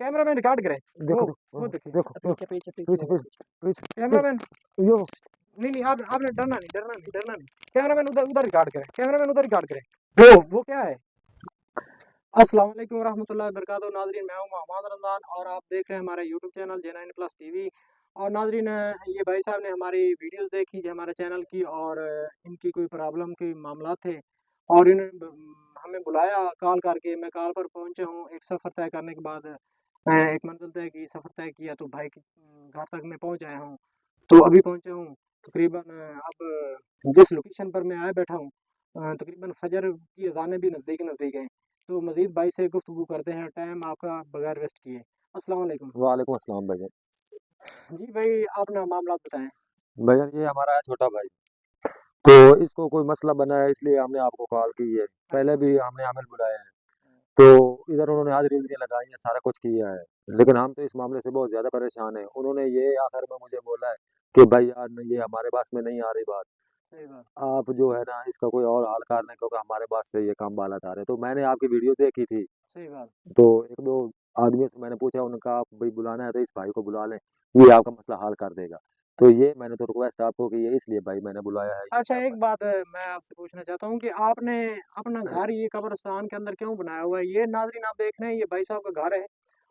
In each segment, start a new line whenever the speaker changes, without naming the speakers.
Cameraman record करे।
देखो
वो देखिए
देखो
पीछे पीछे
पीछे
पीछे
पीछे पीछे
कैमरामैन।
यो
नहीं नहीं, आप आपने डरना नहीं, डरना नहीं, डरना नहीं। कैमरामैन उधर उधर रिकॉर्ड करे, कैमरामैन उधर रिकॉर्ड करे। वो क्या है। अस्सलाम वालेकुम वरहमतुल्लाहि वबरकातुहू। नाजरीन, मैं हूं मोहम्मद रमजान और आप देख रहे हैं हमारा YouTube channel J9 plus TV. और नाजरीन, ये भाई साहब ने हमारी वीडियोस देखी जो हमारे चैनल की, और इनकी कोई प्रॉब्लम के मामला थे, और इन्होंने हमें बुलाया कॉल करके। मैं कॉल पर पहुंचे हूँ। एक सफ़र तय करने के बाद एक मंजिल तय की, सफ़र तय किया, तो भाई के घर तक मैं पहुंच आया हूँ। तो अभी पहुंचे हूँ तकरीबन। अब जिस लोकेशन पर मैं आया बैठा हूँ, तकरीबन फजर की अजानें भी नज़दीक नज़दीक हैं। तो मज़ीद भाई से गुफ्तगू करते हैं टाइम आपका बगैर वेस्ट किए। अस्सलाम वालेकुम।
वालेकुम अस्सलाम भाईजान।
जी भाई, आप ना मामला बताएं।
भाईजान ये हमारा है छोटा भाई, तो इसको कोई मसला बना है इसलिए हमने आपको कॉल की है। पहले
अच्छा।
भी हमने आमिल बुलाया है, तो इधर उन्होंने हाजिरी उजरी लगाई है, सारा कुछ किया है, लेकिन हम तो इस मामले से बहुत ज्यादा परेशान हैं। उन्होंने ये आखिर में मुझे बोला है कि भाई यार ये हमारे पास में नहीं आ रही बात,
सही बात।
आप जो है ना इसका कोई और हल करने, क्योंकि हमारे पास से ये काम बाला आ रहे। तो मैंने आपकी वीडियो देखी थी,
सही बात।
तो एक दो आदमियों से मैंने पूछा, उनका आप भाई बुलाना है तो इस भाई को बुला लें, ये आपका मसला हल कर देगा। तो ये मैंने तो रिक्वेस्ट आपको की है, इसलिए भाई मैंने बुलाया है ये
अच्छा,
सब
एक बात मैं आपसे पूछना चाहता हूँ कि आपने अपना घर ये कब्रिस्तान के अंदर क्यों बनाया हुआ है। ये नाजरीन आप देख रहे हैं, ये भाई साहब का घर है,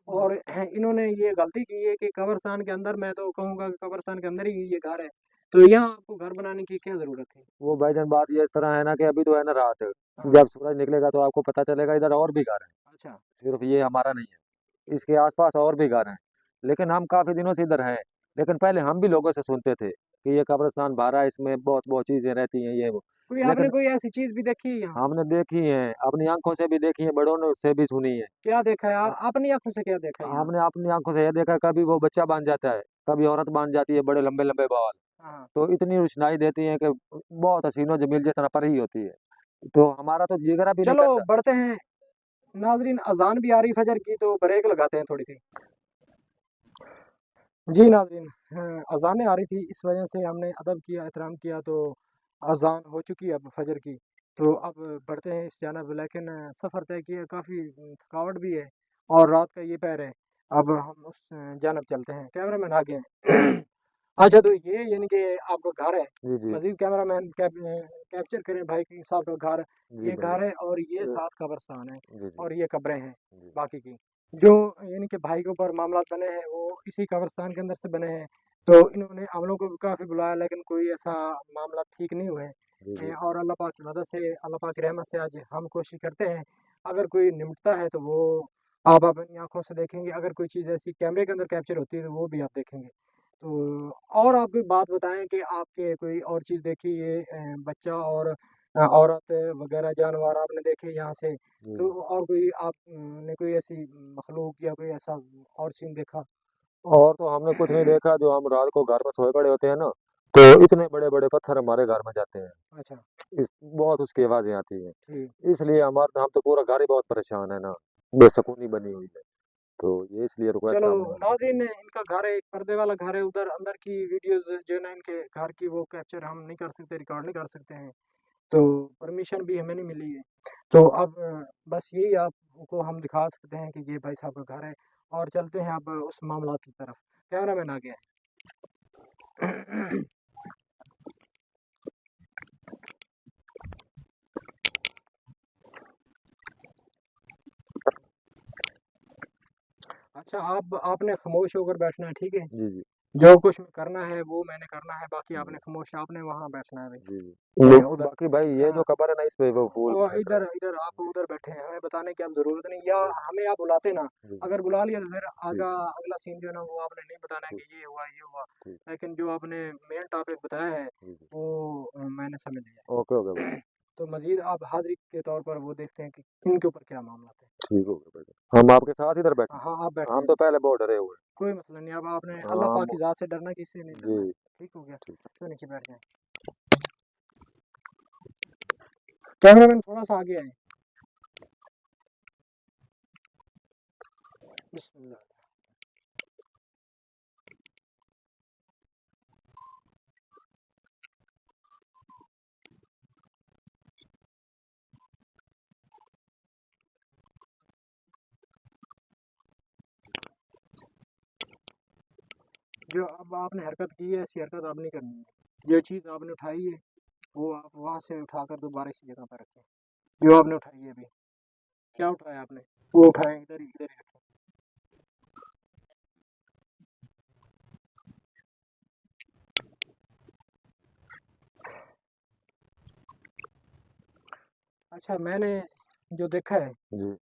और इन्होंने ये गलती की है कि कब्रिस्तान के अंदर, मैं तो कहूँगा कि कब्रिस्तान के अंदर ही ये घर है। तो यहाँ आपको घर बनाने की क्या ज़रूरत है।
वो भाईजान बात ये इस तरह है ना कि अभी तो है ना रात है,
हाँ।
जब सूरज निकलेगा तो आपको पता चलेगा इधर और भी घर है,
अच्छा।
सिर्फ ये हमारा नहीं है, इसके आसपास और भी घर हैं। लेकिन हम काफी दिनों से इधर हैं, लेकिन पहले हम भी लोगों से सुनते थे कि ये कब्रिस्तान भरा है, इसमें बहुत बहुत चीजें रहती हैं ये वो।
कोई आपने
लेकिन
कोई ऐसी चीज़ भी देखी है यहाँ।
हमने देखी है, अपनी आंखों से भी देखी है, बड़ों ने उससे भी सुनी है।
क्या देखा है,
अ,
आप अपनी आंखों से क्या देखा है यहाँ।
हमने अपनी आंखों से ये देखा, कभी वो बच्चा बन जाता है, कभी औरत बन जाती है, बड़े लंबे लंबे बाल,
हाँ।
तो इतनी रोशनाई देती है कि बहुत हसीनो जमील जिस तरह पर ही होती है। तो हमारा तो जिगरा भी नहीं
चलो
करता।
बढ़ते हैं। नाजरीन, अजान भी आ रही फजर की, तो ब्रेक लगाते हैं थोड़ी सी। जी नाजरीन, अजानें आ रही थी, इस वजह से हमने अदब किया, एहतराम किया। तो अजान हो चुकी है अब फजर की। तो अब बढ़ते हैं इस जानब, लेकिन सफ़र तय किया, काफ़ी थकावट भी है, और रात का ये पैर है। अब हम उस जानब चलते हैं। कैमरामैन आगे हैं। अच्छा, तो ये यानी कि आपका घर है।
जी जी
मजीद कैमरामैन कैप्चर करें भाई की साहब का घर।
जी
ये घर
भाईजान।
है, और ये
अ,
सात कब्रस्तान है,
जी जी
और ये कब्रें हैं
जी
बाकी की। जो यानी कि भाई के ऊपर मामला बने हैं, वो इसी कब्रस्तान के अंदर से बने हैं। तो इन्होंने हम लोग को भी काफ़ी बुलाया, लेकिन कोई ऐसा मामला ठीक नहीं हुए।
जी जी
और अल्लाह पाक की मदद से, अल्लाह पाक की रहमत से आज हम कोशिश करते हैं, अगर कोई निमटता है तो वो आप अपनी आंखों से देखेंगे। अगर कोई चीज़ ऐसी कैमरे के अंदर कैप्चर होती है तो वो भी आप देखेंगे। तो और आप कोई बात बताएं कि आपके कोई और चीज़ देखी, ये बच्चा और औरत वगैरह जानवर आपने देखे यहाँ से।
जी
तो
जी।
और कोई आप ने कोई ऐसी मखलूक या कोई ऐसा और सीन देखा।
और तो हमने कुछ नहीं देखा, जो हम रात को घर में सोए पड़े होते हैं ना, तो इतने बड़े बड़े पत्थर हमारे घर में जाते हैं,
अच्छा।
इस बहुत उसकी आवाजें आती हैं,
ठीक।
इसलिए हमारा हम तो पूरा घर ही बहुत परेशान है ना, बेसुकूनी बनी हुई है। तो ये इसलिए रिक्वेस्ट
चलो
हमने आपको की।
नाज़रीन, इनका घर है, एक पर्दे वाला घर है, उधर अंदर की वीडियोस जो है ना इनके घर की, वो कैप्चर हम नहीं कर सकते, रिकॉर्ड नहीं कर सकते हैं। तो परमिशन भी हमें नहीं मिली है। तो अब बस यही आपको हम दिखा सकते हैं कि ये भाई साहब का घर है। और चलते हैं अब उस मामला की तरफ। कैमरामैन आ गया है। अच्छा, आप आपने खामोश होकर बैठना है, ठीक है।
जी जी
जो कुछ करना है वो मैंने करना है, बाकी
जी
आपने खामोश, आपने वहाँ बैठना है
जी जी।
भाई, उधर।
बाकी भाई ये
हाँ।
जो कबर है ना, इस पे वो फूल
और
फेंक रहा
इधर इधर आप
है।
उधर बैठे हैं, हमें बताने की अब ज़रूरत नहीं, या
जी
हमें आप बुलाते ना।
जी जी।
अगर बुला लिया तो फिर
ठीक
अगला सीन जो है ना, वो आपने नहीं बताना है
ठीक
कि ये हुआ ये हुआ।
ठीक।
लेकिन जो आपने मेन टॉपिक बताया है,
जी जी।
वो मैंने समझ लिया
ओके ओके भाई।
है। तो मज़ीद आप हाज़िरी के तौर पर वो देखते हैं कि इनके ऊपर क्या मामला थे।
ठीक हो गया भाई, हम आपके साथ इधर बैठे
हाँ, आप बैठ
हैं, हम
जाएँ
तो
नीचे।
पहले बहुत डरे हुए
कोई मसला नहीं, अब आपने
हैं।
अल्लाह
हाँ
पाक की ज़ात से डरना, किसी से नहीं
जी
डरना है। ठीक हो गया।
ठीक।
तो नीचे बैठ जाएँ। कैमरामैन थोड़ा सा आगे आएँ। बिस्मिल्लाह। जो अब आपने हरकत की है ऐसी हरकत आप नहीं करनी है। जो चीज़ आपने उठाई है वो आप वहाँ से उठाकर दोबारा इसी जगह पर रखें। जो आपने उठाई है अभी, क्या उठाया आपने? वो उठाए इधर ही रखें। अच्छा, मैंने जो देखा है,
जी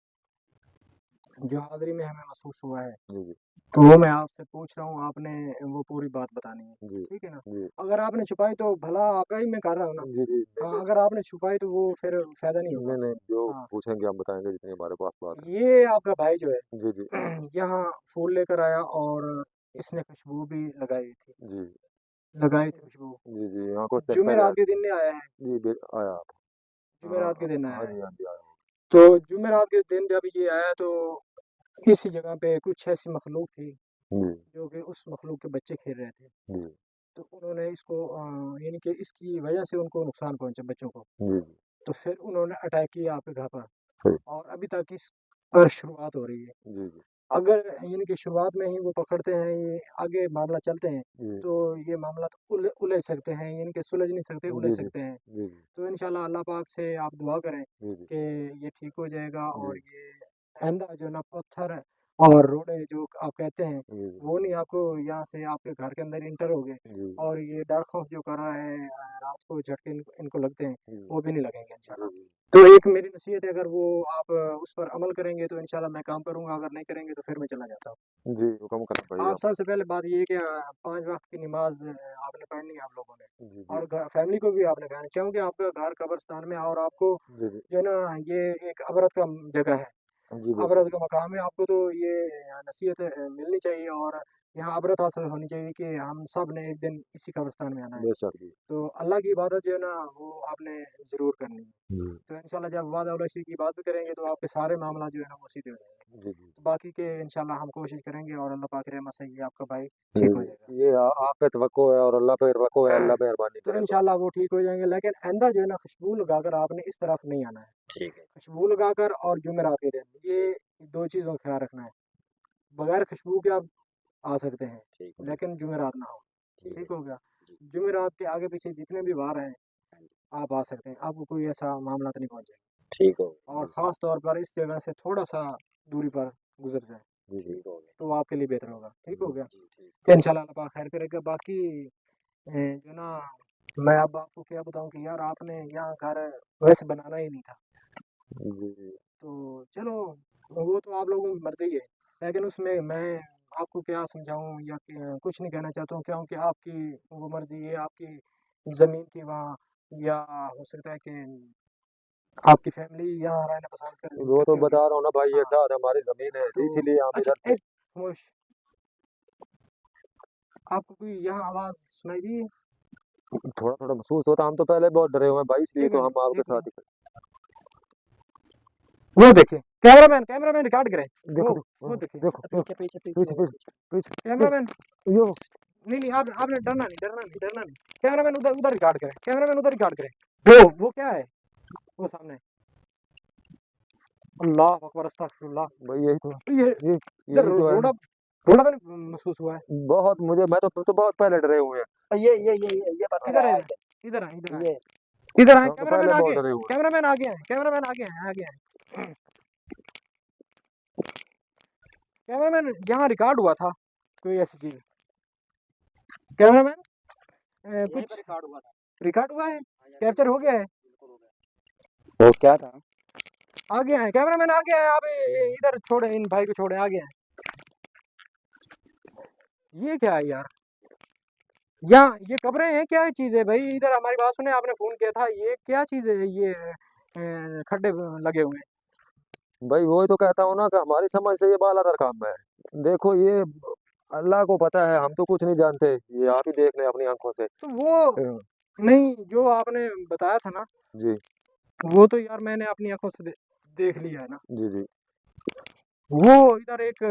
जो हाज़िरी में हमें महसूस हुआ है,
जी जी
तो वो मैं आपसे पूछ रहा हूँ, आपने वो पूरी बात बतानी है,
जी
ठीक है ना?
जी
अगर आपने छुपाई तो भला आपका ही मैं कर रहा हूँ ना।
जी जी
हाँ,
नहीं
अगर आपने छुपाई तो वो फिर फ़ायदा नहीं होगा।
नहीं नहीं, जो
हाँ,
पूछेंगे हम बताएंगे जितनी हमारे पास बात है।
ये आपका भाई जो है
जी जी
यहाँ फूल लेकर आया और इसने खुशबू भी
जी
लगाई थी खुशबू।
जी जी, यहाँ कुछ दिन पहले
जुमेरात के दिन ने आया है,
जी आया था।
जुमेरात के दिन आया
हाँ
है।
जी हाँ जी आया।
तो जुमेरात के दिन जब ये आया तो इस जगह पे कुछ ऐसी मखलूक थी,
जी
जो कि उस मखलूक के बच्चे खेल रहे थे।
जी
तो उन्होंने इसको यानी कि इसकी वजह से उनको नुकसान पहुँचा बच्चों को।
जी जी
तो फिर उन्होंने अटैक किया आपके घर पर
सही।
और अभी तक इस पर शुरुआत हो रही है।
जी जी
अगर यानी कि शुरुआत में ही वो पकड़ते हैं, ये आगे मामला चलते हैं,
जी
तो ये मामला तो उलझ सकते हैं, यानी कि सुलझ नहीं सकते, उलझ
जी जी
सकते हैं।
जी जी
तो इंशाल्लाह अल्लाह पाक से आप दुआ करें
जी जी
कि ये ठीक हो जाएगा और
जी
ये आइंदा जो ना पत्थर और रोड़े जो आप कहते हैं,
जी
वो नहीं आपको यहाँ से आपके घर के अंदर इंटर होंगे
जी
और ये डर खौफ जो कर रहा है रात को झटके इनको लगते हैं,
जी
वो भी नहीं लगेंगे इंशाल्लाह।
जी
तो एक मेरी नसीहत है, अगर वो आप उस पर अमल करेंगे तो इंशाल्लाह मैं काम करूँगा, अगर नहीं करेंगे तो फिर मैं चला जाता हूँ।
जी हुक्म करना भाई
आप
आप।
सबसे पहले बात ये है कि 5 वक़्त की नमाज़ आपने पढ़नी है आप लोगों ने
जी जी
और घ फैमिली को भी आपने कहना है, क्योंकि आपका घर कब्रिस्तान में है और आपको
जी जी
जो है ना ये एक अबरत का जगह है,
जी बेशक
अबरत का मकाम है, आपको तो ये नसीहत मिलनी चाहिए और यहाँ अबरत हासिल होनी चाहिए कि हम सब ने एक दिन इसी कब्रिस्तान में आना है।
बेशक जी
तो अल्लाह की इबादत जो है ना वो आपने ज़रूर करनी है।
जी
तो इंशाल्लाह जब वादा-वदा की बात भी करेंगे तो आपके सारे मामला जो है ना वो सीधे हो जाएँगे।
जी जी
तो बाकी के इंशाल्लाह हम कोशिश करेंगे और अल्लाह पाक की रहमत से ये आपका भाई
जी
ठीक हो
जी
जाएगा।
ये आप पे तवक्को है और अल्लाह पे तवक्को है, अल्लाह मेहरबानी
तो
करे बस।
इंशाल्लाह वो ठीक हो जाएँगे, लेकिन आइंदा जो है ना खुशबू लगाकर आपने इस तरफ नहीं आना है।
ठीक है
खुशबू लगाकर और जुमेरात के दिन ये 2 चीज़ों का ख़्याल रखना है। बगैर खुशबू के आप आ सकते हैं,
ठीक
लेकिन जुमेरात ना हो।
ठीक है
ठीक हो गया?
जी
जुमेरात के आगे-पीछे जितने भी वार हैं, आप आ सकते हैं। आपको कोई ऐसा मामला तो नहीं पहुँचेगा
ठीक हो
और
जी सर
ख़ास तौर पर इस जगह से थोड़ा-सा दूरी पर गुज़र जाएँ,
जी जी हो गया
तो आपके लिए बेहतर होगा। ठीक हो
जी
गया?
जी ठीक
तो इंशाल्लाह अल्लाह पाक खैर करेगा। बाकी जो ना मैं अब आपको क्या बताऊँ कि यार आपने यहाँ घर वैसे बनाना ही नहीं था।
जी जी
तो चलो वो तो आप लोगों की मर्ज़ी है, लेकिन उसमें मैं आपको क्या समझाऊँ या कुछ नहीं कहना चाहता हूँ, क्योंकि आपकी वो मर्ज़ी है, आपकी ज़मीन थी वहाँ या हो सकता है कि आपकी फ़ैमिली यहाँ रहना पसंद
वो तो
करती होगी।
बता रहा हूँ ना भाई, ये
हाँ,
साथ हमारी जमीन है
तो
इसीलिए हम
अच्छा
इधर थे।
एक खामोश आपको कोई यहाँ आवाज़ सुनाई दी है?
थोड़ा थोड़ा महसूस होता, हम तो पहले बहुत डरे हुए हैं भाई, इसलिए
1
तो
मिनट,
हम आपके
1
साथ
मिनट।
ही खड़े।
वो देखें, कैमरामैन रिकॉर्ड करें।
देखो
वो
देखो
देखें।
देखो देखो
पीछे
पीछे
हो गया,
पीछे पीछे
कैमरामैन
पीछे यो
नहीं, आप आपने डरना नहीं। कैमरामैन उधर उधर रिकॉर्ड करें, कैमरामैन उधर रिकॉर्ड करें। वो क्या है? वो सामने। अल्लाह अकबर, अस्तगफिरुल्लाह।
भाई यही तो
ये
ये
इधर
यही तो है ना।
रोड़ा रोड़ा तो नहीं महसूस हुआ है?
बहुत मुझे मैं तो बहुत पहले डरे हुए हैं।
ये पत्थर
इधर
है
है,
आगे।
इधर आएँ।
ये
इधर आएँ,
हम तो पहले बहुत डरे हुए हैं।
कैमरामैन आगे आएँ, आगे आएँ। कैमरामैन यहाँ रिकॉर्ड हुआ था, कोई ऐसी चीज़। कैमरामैन
यहीं पे
कुछ
रिकॉर्ड हुआ था।
रिकॉर्ड हुआ है? कैप्चर हो गया है?
बिल्कुल हो गया। वो क्या था?
आगे आएँ, कैमरामैन आगे आएँ, आप इधर छोड़ें, इन भाई को छोड़ें, आगे आएँ। ये क्या है यार? यहाँ ये कब्रें हैं, क्या चीज़ है भाई? इधर हमारी बात सुने, आपने फ़ोन किया था, ये क्या चीज़ है ये खड्डे लगे हुए हैं?
भाई वही तो कहता हूँ ना कि हमारी समझ से ये बालातर काम है। देखो ये अल्लाह को पता है, हम तो कुछ नहीं जानते, ये आप ही देख लें अपनी आंखों से।
तो वो नहीं, जो आपने बताया था ना,
जी
वो तो यार मैंने अपनी आँखों से देख लिया है ना।
जी जी
वो इधर एक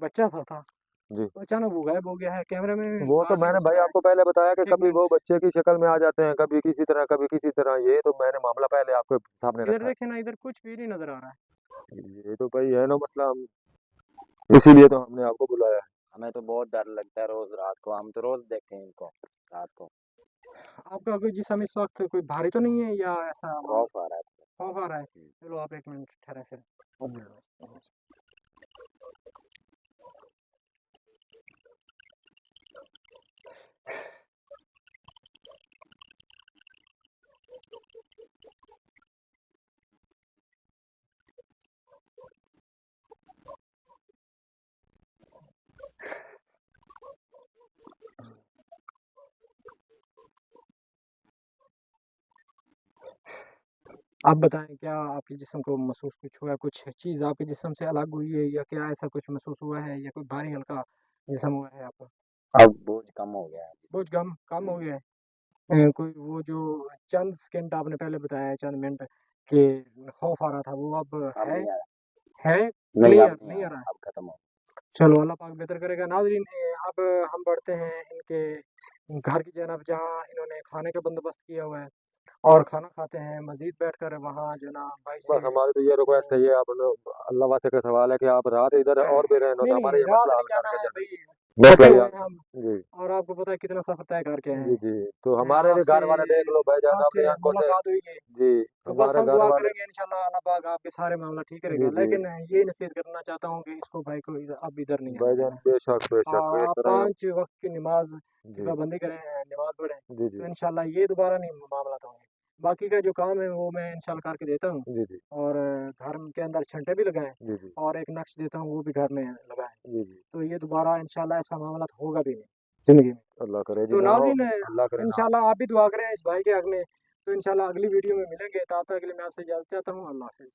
बच्चा था,
जी
वो अचानक वो गायब हो गया है, कैमरे में भी
वो तो
बाहर नहीं हो
मैंने भाई
सका है।
आपको पहले बताया कि
1
कभी वो
मिनट,
बच्चे की शक्ल में आ जाते हैं, कभी किसी तरह कभी किसी तरह, ये तो मैंने मामला पहले आपके सामने
इधर
रखा
देखें ना, इधर कुछ भी नहीं नज़र आ रहा है।
है। ये तो भाई है ना मसला, इसीलिए तो हमने आपको बुलाया है।
हमें तो बहुत डर लगता है रोज रात को, हम तो रोज देखते हैं इनको रात को।
आपका कोई जिस्म इस वक्त कोई भारी तो नहीं है या ऐसा
खौफ आ रहा है।
खौफ आ रहा है?
हम्म।
चलो आप एक मिनट ठहरे फिर। आप बताएं क्या आपके जिस्म को महसूस कुछ हुआ है? कुछ चीज़ आपके जिस्म से अलग हुई है या क्या ऐसा कुछ महसूस हुआ है या कोई भारी हल्का जिस्म हुआ है आपका?
अब बोझ कम हो गया है।
बोझ कम हो गया है? कोई वो जो चंद सेकंड आपने पहले बताया, चंद मिनट के खौफ आ रहा था, वो अब
अब
है?
नहीं आ रहा।
है
नहीं,
क्लियर
अब नहीं
नहीं
आ
आ रहा है?
रहा, अब खत्म हो
चलो अल्लाह पाक बेहतर करेगा। नाज़रीन अब हम बढ़ते हैं इनके घर की जानब जहाँ इन्होंने खाने का बंदोबस्त किया हुआ है और खाना खाते हैं मज़ीद बैठकर वहाँ जो ना भाई
बस
से
हमारी तो ये रिक्वेस्ट है, ये आप लोग अल्लाह वास्ते का सवाल है कि आप रात इधर और भी रहें,
नहीं
तो हमारा
नहीं
ये
रात
मसला
नहीं
हल
जाना
करके
है
जल्दी।
भाई,
मसला
फटे
ये
हुए हैं हम
जी
और आपको पता है कितना सफ़र तय करके आए
जी
हैं।
जी, तो हमारे भी
आपसे
घर वाले देख लो भाईजान
फर्स्ट
अपनी आंखों से।
मुलाकात हुई है
जी,
तो बस
हमारे
हम
घर
दुआ
वाले
करेंगे इंशाल्लाह अल्लाह पाक आपके सारे मामला ठीक
जी
करेगा।
जी
लेकिन यही नसीहत करना चाहता हूँ कि इसको भाई को अब इधर नहीं आना
भाईजान,
देना
बेशक
और
इस
आप
तरह ही हम
5 वक्त की नमाज की
जी
पाबंदी करें, नमाज पढ़ें,
जी
तो
जी
इंशाल्लाह ये दोबारा नहीं मामला होंगे। बाकी का जो काम है वो मैं इंशाल्लाह करके देता हूँ
जी जी
और घर के अंदर छंटे भी लगाएं
जी जी
और एक नक्श देता हूँ वो भी घर में लगाएं,
जी जी,
तो ये दोबारा इंशाल्लाह ऐसा मामला होगा भी नहीं ज़िंदगी में।
अल्लाह करे जी
तो
ना हो,
नाज़रीन
अल्लाह करे ना हो।
इंशाल्लाह आप भी दुआ करें इस भाई के हक में, तो इंशाल्लाह अगली वीडियो में मिलेंगे, तब तक के लिए मैं आपसे इजाज़त चाहता हूँ। अल्लाह हाफ़िज़।